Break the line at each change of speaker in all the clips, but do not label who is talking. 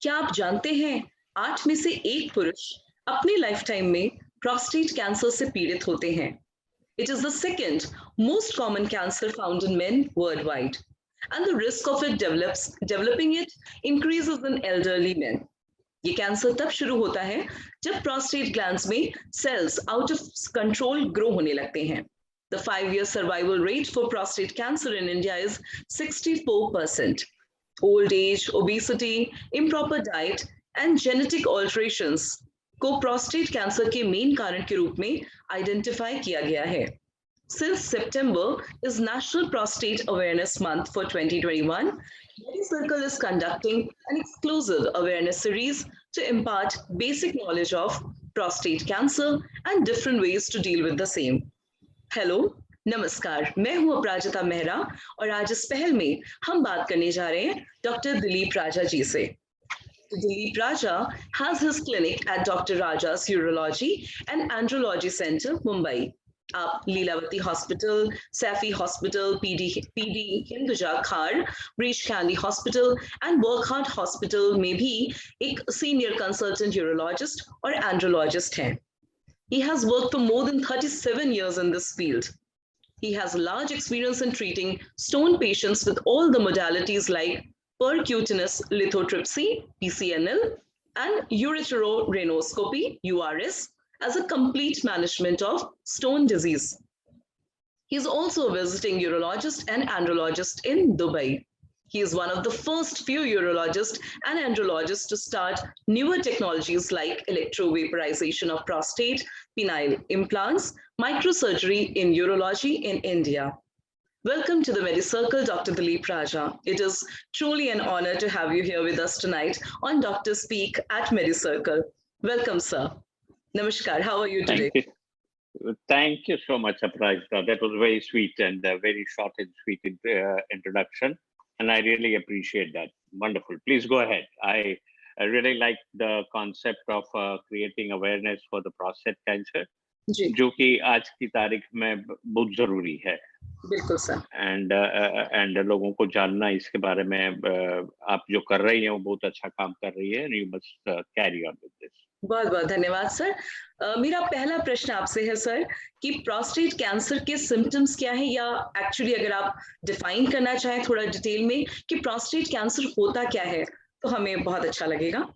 क्या आप जानते हैं 8 में से 1 पुरुष अपनी लाइफटाइम में प्रोस्टेट कैंसर से पीड़ित होते हैं। It is the second most common cancer found in men worldwide, and the risk of it developing it increases in elderly men. ये कैंसर तब शुरू होता है जब प्रोस्टेट ग्लैंड्स में cells out of control grow होने लगते हैं। The 5-year survival rate for prostate cancer in India is 64%. Old age, obesity, improper diet and genetic alterations को प्रोस्टेट कैंसर के मेन कारण के रूप में आइडेंटिफाई किया गया है। Since September is National Prostate Awareness Month for 2021, MediCircle is conducting an exclusive awareness series to impart basic knowledge of prostate cancer and different ways to deal with the same. Hello, नमस्कार, मैं हूं अपराजिता मेहरा और आज इस पहल में हम बात करने जा रहे हैं डॉक्टर दिलीप राजा जी से। Dilip Raja has his clinic at Dr. Raja's Urology and Andrology Center, Mumbai. आप Lilavati hospital, Saifi hospital, PD Hinduja Khar, Breach Candy hospital and Wockhardt hospital में भी एक सीनियर कंसल्टेंट यूरोलॉजिस्ट और एंड्रोलॉजिस्ट हैं। He has worked for more than 37 years in this field. He has large experience in treating stone patients with all the modalities like percutaneous lithotripsy, PCNL, and ureterorhinoscopy, URS, as a complete management of stone disease. He is also a visiting urologist and andrologist in Dubai. He is one of the first few urologists and andrologists to start newer technologies like electrovaporization of prostate, penile implants, microsurgery in urology in India. Welcome to the MediCircle, Dr. Dilip Raja. It is truly an honor to have you here with us tonight on Dr. Speak at MediCircle. Welcome, sir. Namaskar. How are you today?
Thank you. Thank you so much, Aparajita. That was very sweet and a very short and sweet introduction. And I really appreciate that. Wonderful. Please go ahead. I really like the concept of creating awareness for the prostate cancer, जो कि आज की तारीख में बहुत जरूरी है।
बिल्कुल सर।
And लोगों को जानना इसके बारे में आप जो कर रही हैं वो बहुत अच्छा काम कर रही है। You must carry on with this.
बहुत बहुत धन्यवाद सर। मेरा पहला प्रश्न आपसे है सर कि प्रोस्टेट कैंसर के सिम्टम्स क्या है, या एक्चुअली अगर आप डिफाइन करना चाहें थोड़ा डिटेल में कि प्रोस्टेट कैंसर होता क्या है तो हमें बहुत अच्छा लगेगा।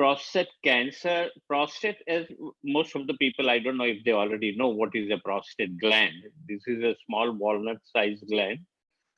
Prostate cancer, prostate, as most of the people, I don't know if they already know what is a prostate gland. This is a small walnut-sized gland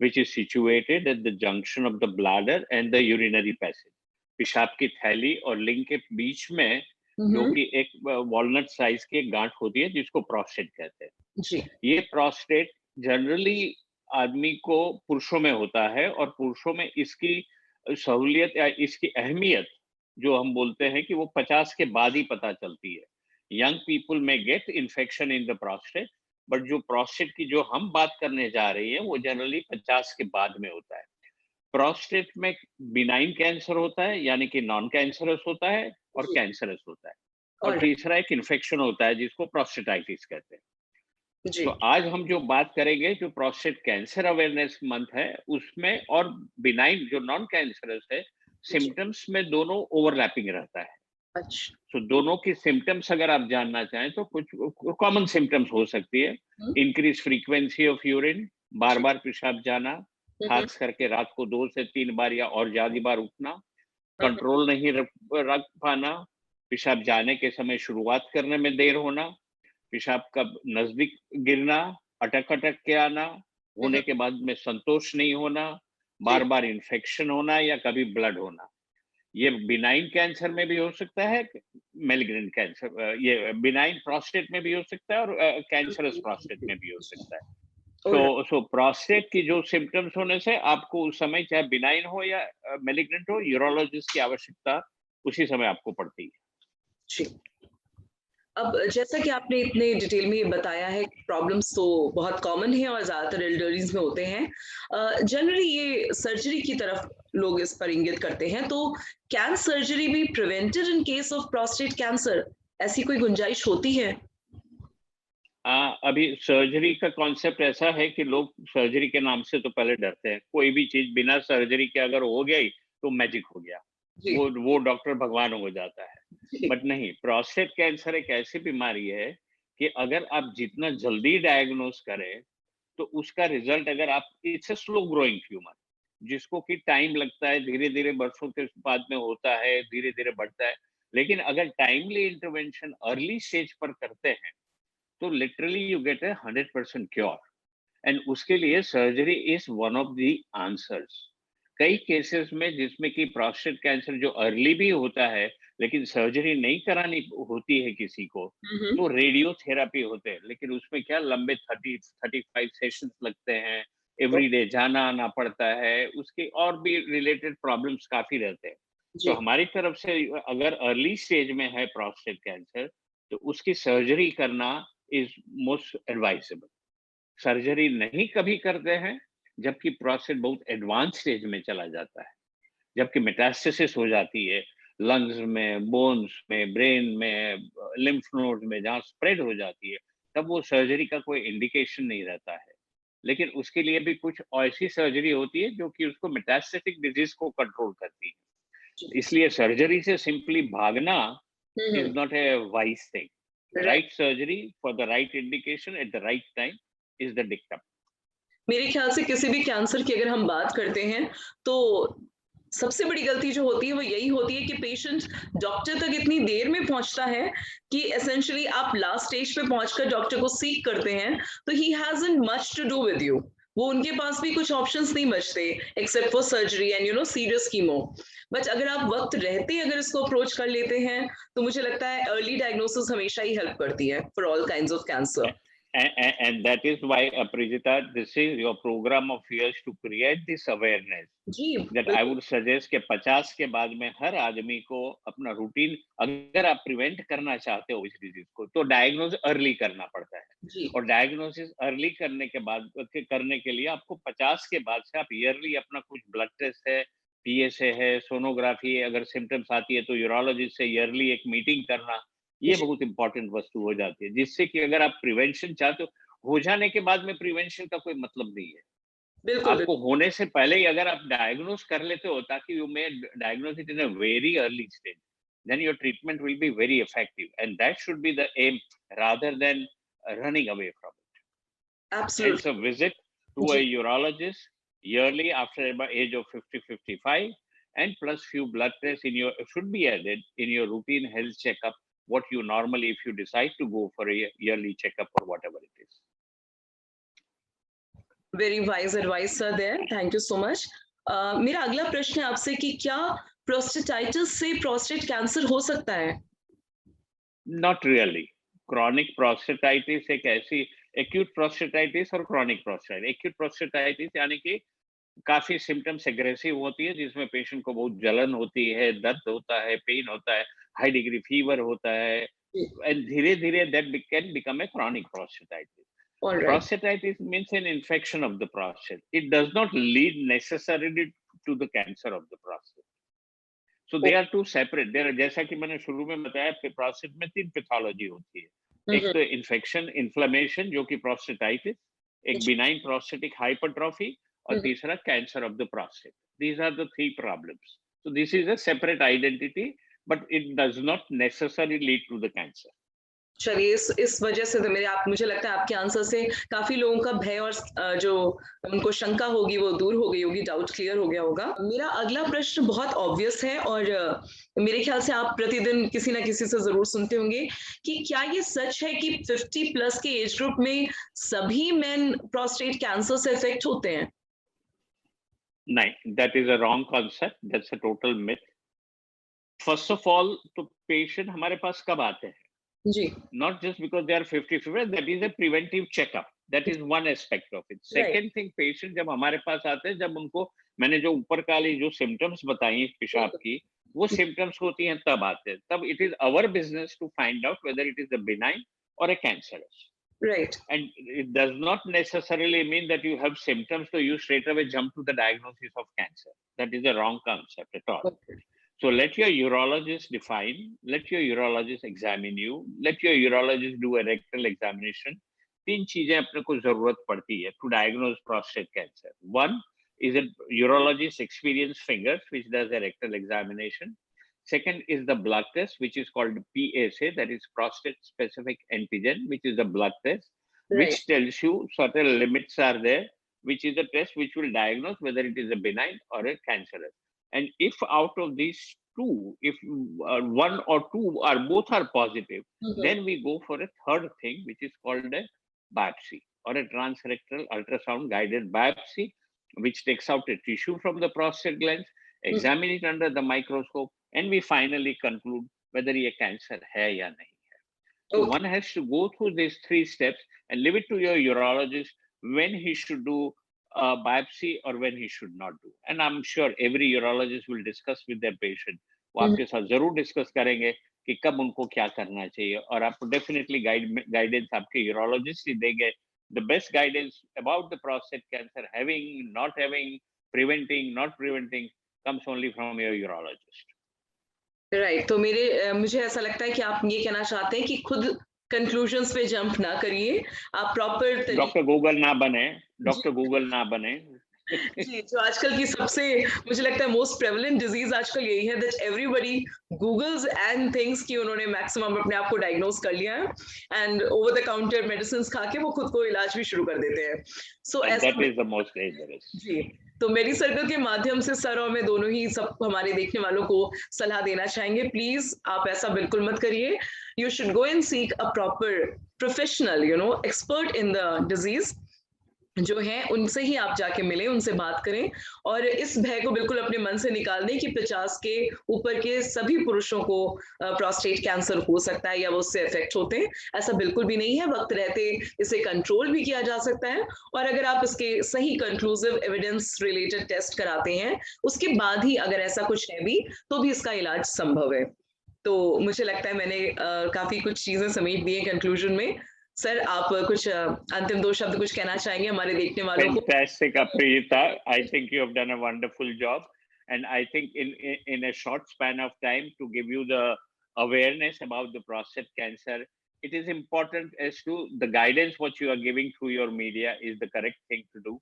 which is situated at the junction of the bladder and the urinary passage. पेशाब की थैली और लिंग के बीच में जो कि एक वॉलनट साइज की गांठ होती है जिसको प्रोस्टेट कहते हैं
जी।
ये प्रोस्टेट जनरली आदमी को पुरुषों में होता है और पुरुषों में इसकी सहूलियत या इसकी अहमियत जो हम बोलते हैं कि वो 50 के बाद ही पता चलती है। यंग पीपल में get infection in the prostate, but जो प्रोस्टेट की जो हम बात करने जा रही है वो जनरली 50 के बाद में होता है। प्रोस्टेट में बिनाइन कैंसर होता है यानी कि नॉन कैंसरस होता है और कैंसरस होता है, और तीसरा एक इन्फेक्शन होता है जिसको प्रोस्टेटाइटिस कहते हैं। तो आज हम जो बात करेंगे जो प्रोस्टेट कैंसर अवेयरनेस मंथ है उसमें, और बिनाइन जो नॉन कैंसरस है सिम्टम्स में दोनों ओवरलैपिंग रहता है।
अच्छा।
तो दोनों की सिम्टम्स अगर आप जानना चाहें तो कुछ कॉमन सिम्टम्स हो सकती है। इंक्रीज फ्रीक्वेंसी ऑफ यूरिन, बार बार पेशाब जाना, खास करके रात को 2 से 3 बार या और ज्यादा बार उठना, कंट्रोल नहीं रख पाना, पेशाब जाने के समय शुरुआत करने में देर होना, पेशाब का नजदीक गिरना, अटक के आना, होने के बाद में संतोष नहीं होना, बार बार इन्फेक्शन होना या कभी ब्लड होना। ये बिनाइन कैंसर में भी हो सकता है, मैलिग्नेंट कैंसर, ये बिनाइन प्रोस्टेट में भी हो सकता है और कैंसरस प्रोस्टेट में भी हो सकता है। सो प्रोस्टेट की जो सिम्टम्स होने से आपको उस समय चाहे बिनाइन हो या मैलिग्नेंट हो, यूरोलॉजिस्ट की आवश्यकता उसी समय आपको पड़ती है।
जी। अब जैसा कि आपने इतने डिटेल में ये बताया है, प्रॉब्लम्स तो बहुत कॉमन है और ज्यादातर एल्डरीज में होते हैं। जनरली ये सर्जरी की तरफ लोग इस पर इंगित करते हैं, तो can surgery be prevented in case of prostate cancer? ऐसी कोई गुंजाइश होती है?
अभी सर्जरी का कॉन्सेप्ट ऐसा है कि लोग सर्जरी के नाम से तो पहले डरते हैं। कोई भी चीज बिना सर्जरी के अगर हो गई तो मैजिक हो गया,
जी,
वो डॉक्टर भगवान हो जाता है।
जी,
बट नहीं, प्रोस्टेट कैंसर एक ऐसी बीमारी है कि अगर आप जितना जल्दी डायग्नोज करें तो उसका रिजल्ट, अगर आप, it's a slow growing tumour, जिसको कि टाइम लगता है, धीरे धीरे वर्षों के बाद में होता है, धीरे धीरे बढ़ता है। लेकिन अगर टाइमली इंटरवेंशन अर्ली स्टेज पर करते हैं तो literally you get A 100% cure. And उसके लिए surgery is one of the answers. कई केसेस में जिसमें कि प्रोस्टेट कैंसर जो अर्ली भी होता है लेकिन सर्जरी नहीं करानी होती है किसी को,
हम्म,
तो रेडियोथेरापी होते हैं, लेकिन उसमें क्या लंबे 30-35 सेशंस लगते हैं, एवरीडे जाना आना पड़ता है, उसके और भी रिलेटेड प्रॉब्लम्स काफी रहते हैं। तो
जी,
हमारी तरफ से अगर अर्ली स्टेज में है प्रोस्टेट कैंसर तो उसकी सर्जरी करना इज मोस्ट एडवाइजेबल। सर्जरी नहीं कभी करते हैं जबकि प्रोस्टेट बहुत एडवांस स्टेज में चला जाता है, जबकि मेटास्टेसिस हो जाती है लंग्स में, बोन्स में, ब्रेन में, लिम्फ नोड में, जहाँ स्प्रेड हो जाती है, तब वो सर्जरी का कोई इंडिकेशन नहीं रहता है। लेकिन उसके लिए भी कुछ ऐसी सर्जरी होती है जो कि उसको मेटास्टेटिक डिजीज को कंट्रोल करती है।
जी,
इसलिए सर्जरी से सिंपली भागना
हम्म,
is not a wise thing.
Right.
Right surgery for the right indication at the right time is the dictum.
मेरे ख्याल से किसी भी कैंसर की अगर हम बात करते हैं, तो सबसे बड़ी गलती जो होती है वो यही होती है कि पेशेंट डॉक्टर तक इतनी देर में पहुंचता है कि एसेंशियली आप लास्ट स्टेज पे पहुंचकर डॉक्टर को सीक करते हैं, तो he hasn't much to do with you. वो उनके पास भी कुछ ऑप्शंस नहीं बचते except for surgery and serious chemo. But अगर आप वक्त रहते अगर इसको अप्रोच कर लेते हैं, तो मुझे लगता है अर्ली डायग्नोसिस हमेशा ही हेल्प करती है for all kinds of cancer.
And that is why, Aprijita, this is your program of yours to create this awareness.
जी,
That I
बिल्कुल।
would suggest कि 50 के बाद में हर आदमी को अपना रूटीन, अगर आप प्रिवेंट करना चाहते हो इस डिजीज को, तो डायग्नोज अर्ली करना पड़ता है।
जी,
और डायग्नोसिस अर्ली करने के बाद करने के लिए आपको 50 के बाद से आप ईयरली अपना कुछ ब्लड टेस्ट है, पीएसए है, सोनोग्राफी है, अगर सिम्टम्स आती है तो यूरोलॉजिस्ट से ईयरली एक मीटिंग करना, ये
जी,
बहुत इंपॉर्टेंट वस्तु हो जाती है, जिससे कि अगर आप प्रिवेंशन चाहते हो जाने के बाद में प्रिवेंशन का कोई मतलब नहीं है।
बिल्कुल,
आपको होने से पहले ही अगर आप डायग्नोज कर लेते हो, ताकि you may diagnose it in a very early stage, then your treatment will be very effective, and that should be the aim rather than running away from it. Hence,
absolutely.
a visit to a
जी,
urologist yearly after about age of 50-55, and plus few blood tests in your should be added in your routine health checkup. What you normally, if you decide to go for a yearly checkup or whatever it is.
Very wise advice sir there, thank you so much. मेरा अगला प्रश्न है आपसे कि क्या prostatitis से prostate cancer हो सकता है?
Not really. Chronic prostatitis एक ऐसी, acute prostatitis और chronic prostatitis, acute prostatitis यानी कि काफी सिम्टम्स एग्रेसिव होती है, जिसमें पेशेंट को बहुत जलन होती है, दर्द होता है, पेन होता है, हाई डिग्री फीवर होता है,
जी,
एंड धीरे धीरे that can become a chronic prostatitis.
Alright,
Prostatitis means an infection of the prostate. It does not lead necessarily to the cancer of the prostate. So
oh,
they are two separate. There, जैसा कि मैंने शुरू में बताया, prostate में 3 pathology होती है। एक
हम्म,
तो इन्फेक्शन, इन्फ्लेमेशन, जो कि प्रोस्टेटाइटिस, एक
जी,
बिनाइन प्रोस्टेटिक हाइपरट्रॉफी, और
हम्म,
तीसरा cancer of the prostate. These are the 3 problems. So this is a separate identity, but it does not necessarily lead to the cancer.
चलिए इस वजह से तो मेरे आप मुझे लगता है आपके आंसर से काफी लोगों का भय और जो उनको शंका होगी वो दूर हो गई होगी, डाउट क्लियर हो गया होगा। मेरा अगला प्रश्न बहुत ऑब्वियस है और मेरे ख्याल से आप प्रतिदिन किसी ना किसी से जरूर सुनते होंगे कि क्या ये सच है कि 50 प्लस के एज ग्रुप में सभी मेन प्रोस्टेट कैंसर से इफेक्ट होते हैं?
नहीं, that is a wrong concept. That's a total myth. First of all, तो पेशेंट हमारे पास कब आते हैं?
जी,
Not just because they are 50-50, that is a preventive checkup. That is one aspect of it.
Right,
Second thing, patient जब हमारे पास आते हैं, जब उनको मैंने जो ऊपर काली जो symptoms बताई पेशाब की, वो symptoms होती हैं तब आते हैं। तब it is our business to find out whether it is a benign or a cancerous.
Right,
And it does not necessarily mean that you have symptoms, so you straight away jump to the diagnosis of cancer. That is a wrong concept at all. So let your urologist define, let your urologist examine you, let your urologist do a rectal examination. तीन चीजें अपने को जरूरत पड़ती है to diagnose prostate cancer. One is a urologist experienced fingers which does a rectal examination. Second is the blood test, which is called PSA, that is prostate specific antigen, which is the blood test, which tells you certain limits are there, which is a test which will diagnose whether it is a benign or a cancerous. And if out of these two, if one or two or both are positive, then we go for a third thing, which is called a biopsy or a transrectal ultrasound guided biopsy, which takes out a tissue from the prostate glands, examine it under the microscope, and we finally conclude whether ये cancer है या नहीं है. So one has to go through these three steps and leave it to your urologist when he should do a biopsy or when he should not do. And I'm sure every urologist will discuss with their patient. वो आपके साथ जरूर discuss करेंगे कि कब उनको क्या करना चाहिए, और आपको डेफिनेटली गाइडेंस आपके urologist ही देंगे. The best guidance about the prostate cancer, having, not having, preventing, not preventing, comes only from your urologist.
Right. तो मुझे ऐसा लगता है कि आप ये कहना चाहते हैं कि खुद कंक्लूजन्स पे जंप ना करिए, आप प्रॉपर
डॉक्टर गूगल ना बने, डॉक्टर गूगल ना बने.
जी, जो आजकल की सबसे मुझे लगता है मोस्ट प्रेवलेंट डिजीज आजकल यही है that everybody googles and things कि उन्होंने मैक्सिमम अपने आप को डायग्नोज कर लिया है and over the counter medicines खा के वो खुद को इलाज भी शुरू कर देते हैं. So
that is the most dangerous.
जी, तो मेरी सर्कल के माध्यम से सर और मैं दोनों ही सब हमारे देखने वालों को सलाह देना चाहेंगे, प्लीज आप ऐसा बिल्कुल मत करिए. You should go and seek a proper professional expert in the disease जो है, उनसे ही आप जाके मिलें, उनसे बात करें और इस भय को बिल्कुल अपने मन से निकाल दें कि 50 के ऊपर के सभी पुरुषों को प्रोस्टेट कैंसर हो सकता है या वो उससे इफेक्ट होते हैं. ऐसा बिल्कुल भी नहीं है. वक्त रहते इसे कंट्रोल भी किया जा सकता है और अगर आप इसके सही कंक्लूसिव एविडेंस रिलेटेड टेस्ट कराते हैं उसके बाद ही अगर ऐसा कुछ है भी तो भी इसका इलाज संभव है. तो मुझे लगता है मैंने काफी कुछ चीजें समेट दी हैं कंक्लूजन में. सर, आप कुछ अंतिम दो शब्द कुछ कहना चाहेंगे हमारे देखने वालों को?
Fantastic, Aprita. I think you have done a wonderful job, and I think in a short span of time to give you the awareness about the prostate cancer, it is important as to the guidance what you are giving through your media is the correct thing to do.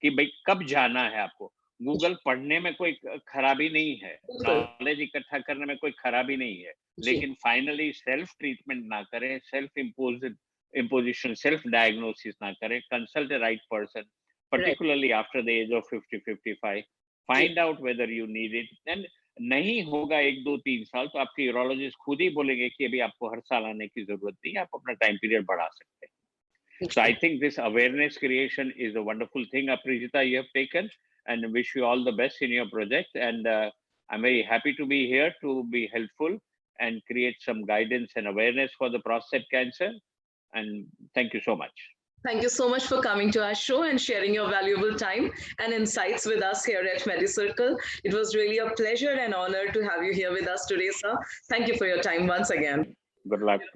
कि भाई कब जाना है आपको. Google पढ़ने में कोई खराबी नहीं है, नॉलेज इकट्ठा करने में कोई खराबी नहीं है, लेकिन फाइनली सेल्फ ट्रीटमेंट ना करें, सेल्फ imposition, self-diagnosis ना करें, consult a right person, particularly after the age of 50-55, find out whether you need it, and नहीं होगा 1, 2, 3 साल तो आपके यूरोलॉजिस्ट खुद ही बोलेंगे कि अभी आपको हर साल आने की जरूरत नहीं है, आप अपना टाइम पीरियड बढ़ा सकते हैं. So I think this awareness creation is a wonderful thing, Aprijita, you have taken, and wish you all the best in your project, and I'm very happy to be here to be helpful and create some guidance and awareness for the prostate cancer. And thank you so much.
Thank you so much for coming to our show and sharing your valuable time and insights with us here at MediCircle. It was really a pleasure and honor to have you here with us today, sir. Thank you for your time once again.
Good luck.